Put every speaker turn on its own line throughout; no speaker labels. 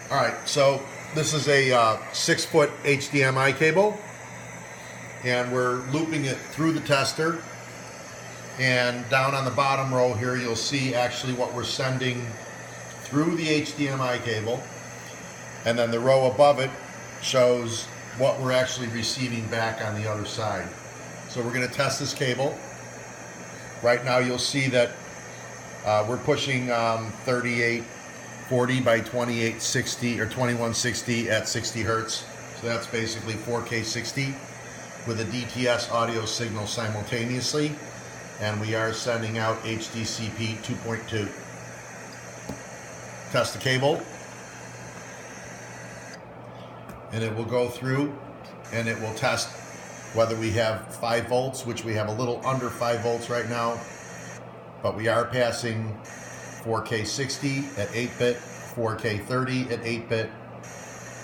All right, so this is a 6-foot HDMI cable, and we're looping it through the tester. And down on the bottom row here, you'll see actually what we're sending through the HDMI cable. And then the row above it shows what we're actually receiving back on the other side. So we're going to test this cable. Right now you'll see that we're pushing 3840 by 2860 or 2160 at 60 hertz. So that's basically 4K 60 with a DTS audio signal simultaneously. And we are sending out HDCP 2.2. Test the cable. And it will go through and it will test whether we have 5 volts, which we have a little under 5 volts right now, but we are passing 4K 60 at 8-bit, 4K 30 at 8-bit,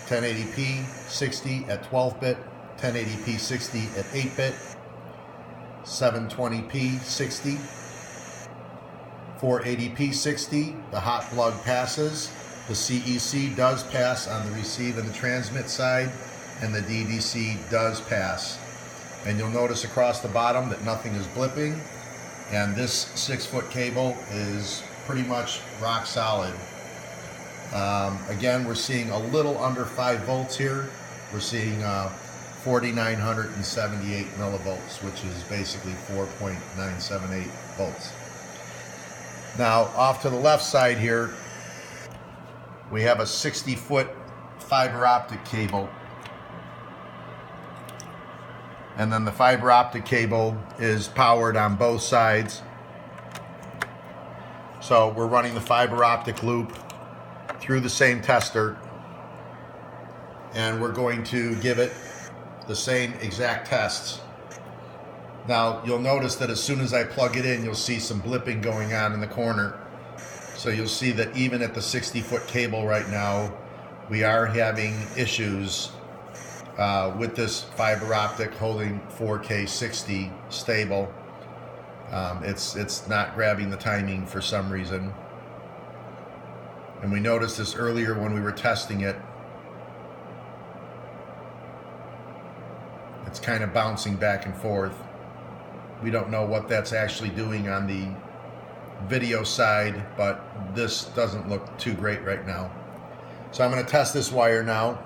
1080p 60 at 12-bit, 1080p 60 at 8-bit, 720p 60, 480p 60, the hot plug passes. The CEC does pass on the receive and the transmit side, and the DDC does pass. And you'll notice across the bottom that nothing is blipping, and this 6-foot cable is pretty much rock solid. Again, we're seeing a little under 5 volts here. We're seeing 4,978 millivolts, which is basically 4.978 volts. Now, off to the left side here, we have a 60-foot fiber optic cable. And then the fiber optic cable is powered on both sides. So we're running the fiber optic loop through the same tester, and we're going to give it the same exact tests. Now you'll notice that as soon as I plug it in, you'll see some blipping going on in the corner. So you'll see that even at the 60-foot cable right now, we are having issues with this fiber optic holding 4K 60 stable. It's not grabbing the timing for some reason. And we noticed this earlier when we were testing it. It's kind of bouncing back and forth. We don't know what that's actually doing on the video side, but this doesn't look too great right now. So I'm going to test this wire now.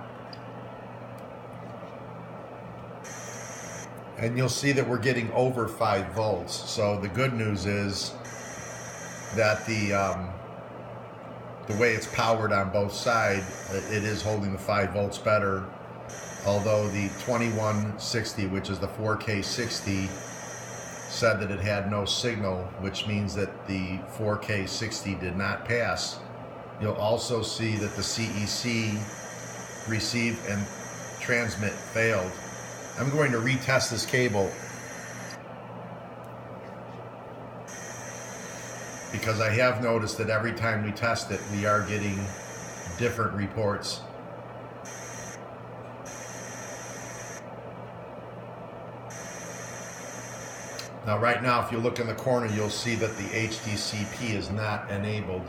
And you'll see that we're getting over 5 volts. So the good news is that the way it's powered on both sides, it is holding the 5 volts better. Although the 2160, which is the 4K 60, said that it had no signal, which means that the 4K 60 did not pass. You'll also see that the CEC receive and transmit failed. I'm going to retest this cable because I have noticed that every time we test it, we are getting different reports. Now right now, if you look in the corner, you'll see that the HDCP is not enabled.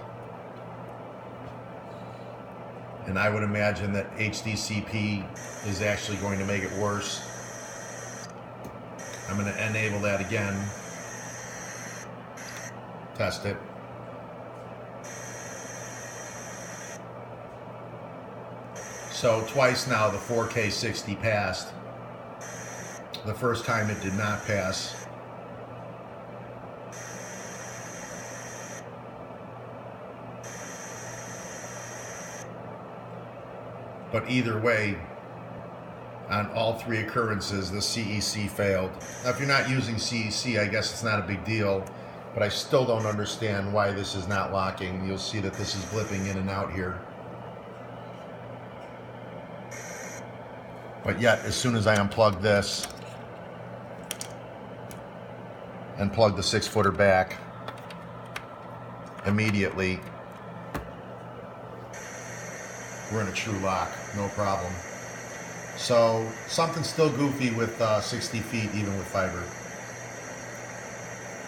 And I would imagine that HDCP is actually going to make it worse. I'm going to enable that again. Test it. So twice now the 4K 60 passed. The first time it did not pass. But either way, on all 3 occurrences, the CEC failed. Now, if you're not using CEC, I guess it's not a big deal, but I still don't understand why this is not locking. You'll see that this is blipping in and out here. But yet, as soon as I unplug this and plug the 6-footer back, immediately we're in a true lock, no problem. So something's still goofy with 60 feet, even with fiber.